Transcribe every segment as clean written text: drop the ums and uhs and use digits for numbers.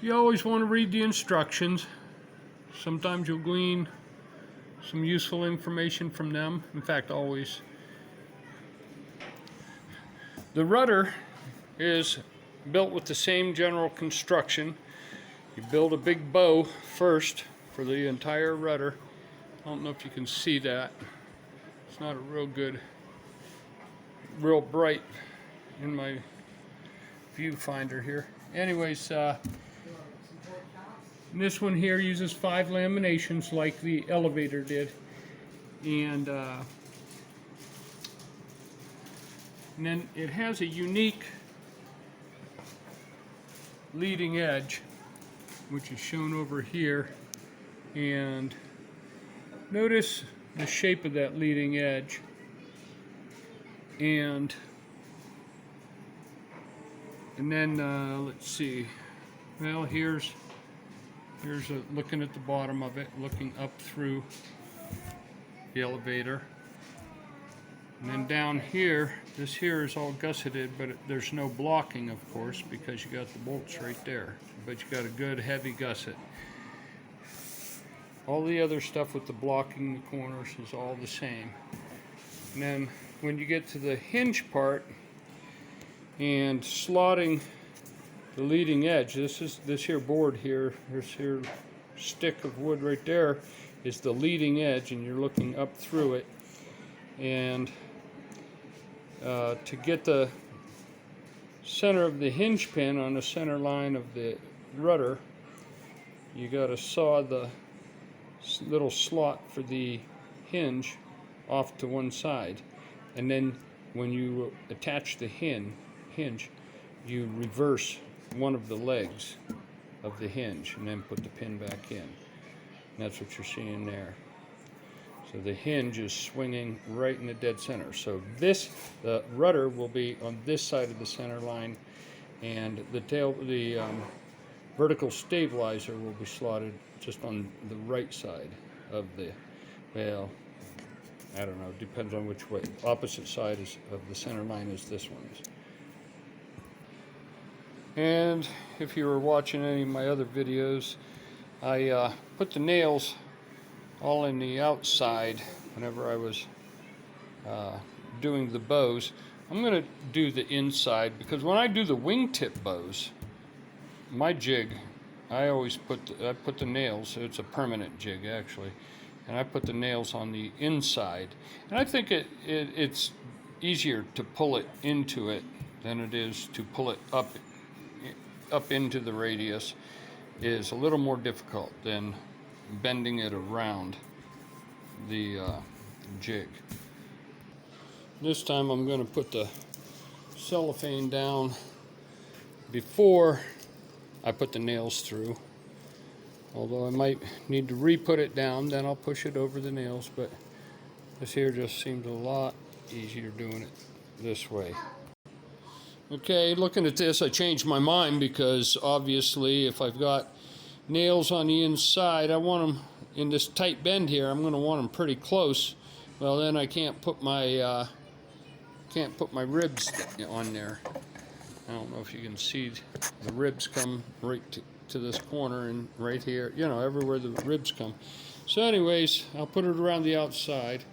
You always want to read the instructions. Sometimes you'll glean some useful information from them. In fact, always. The rudder is built with the same general construction. You build a big bow first for the entire rudder. I don't know if you can see that. It's not a real bright in my viewfinder here. Anyways, this one here uses 5 laminations like the elevator did, and then it has a unique leading edge, which is shown over here. And notice the shape of that leading edge. And then let's see. Well, here's looking at the bottom of it, looking up through the elevator. And then down here, this here is all gusseted, but there's no blocking, of course, because you got the bolts right there. But you got a good heavy gusset. All the other stuff with the blocking the corners is all the same. And then when you get to the hinge part and slotting the leading edge, this here board here, this here stick of wood right there is the leading edge, and you're looking up through it. And to get the center of the hinge pin on the center line of the rudder, you got to saw the little slot for the hinge off to one side, and then when you attach the hinge, you reverse one of the legs of the hinge and then put the pin back in. And that's what you're seeing there. So the hinge is swinging right in the dead center. So the rudder will be on this side of the center line, and the vertical stabilizer will be slotted just on the right side of the, well, I don't know, depends on which way. Opposite side of the center line is this one. And if you were watching any of my other videos, I put the nails all in the outside whenever I was doing the bows. I'm going to do the inside, because when I do the wingtip bows, my jig, I always put the nails, it's a permanent jig actually, and I put the nails on the inside. And I think it's easier to pull it into it than it is to pull it up into the radius. Is a little more difficult than bending it around the jig. This time I'm going to put the cellophane down before I put the nails through, although I might need to re-put it down, then I'll push it over the nails, but this here just seems a lot easier doing it this way. Okay, looking at this, I changed my mind, because obviously if I've got nails on the inside, I want them in this tight bend here. I'm going to want them pretty close. Well, then I can't put my ribs on there. I don't know if you can see the ribs come right to this corner and right here, you know, everywhere the ribs come. So anyways, I'll put it around the outside.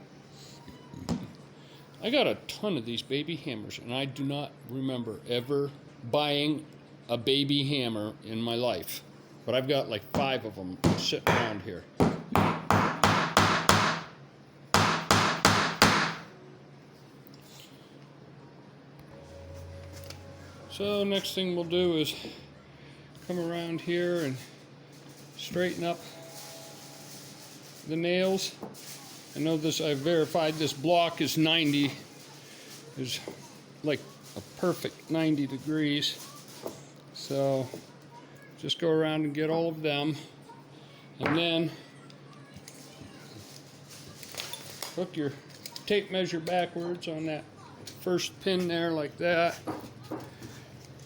I got a ton of these baby hammers, and I do not remember ever buying a baby hammer in my life. But I've got like 5 of them sitting around here. So next thing we'll do is come around here and straighten up the nails. I know this, I verified this block is 90, is like a perfect 90 degrees. So just go around and get all of them, and then hook your tape measure backwards on that first pin there like that.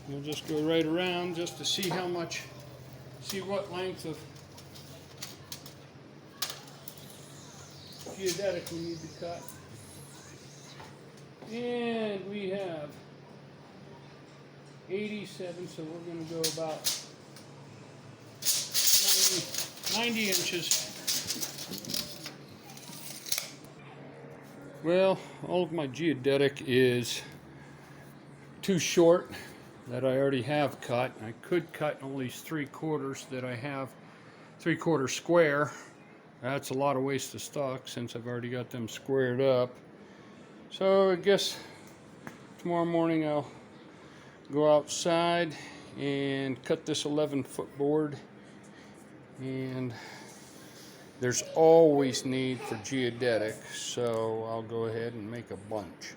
You'll just go right around just to see what length of geodetic we need to cut. And we have 87, so we're going to go about 90 inches. Well, all of my geodetic is too short that I already have cut. I could cut all these 3/4 that I have 3/4 square. That's a lot of waste of stock since I've already got them squared up. So I guess tomorrow morning I'll go outside and cut this 11-foot board, and there's always need for geodetic, so I'll go ahead and make a bunch.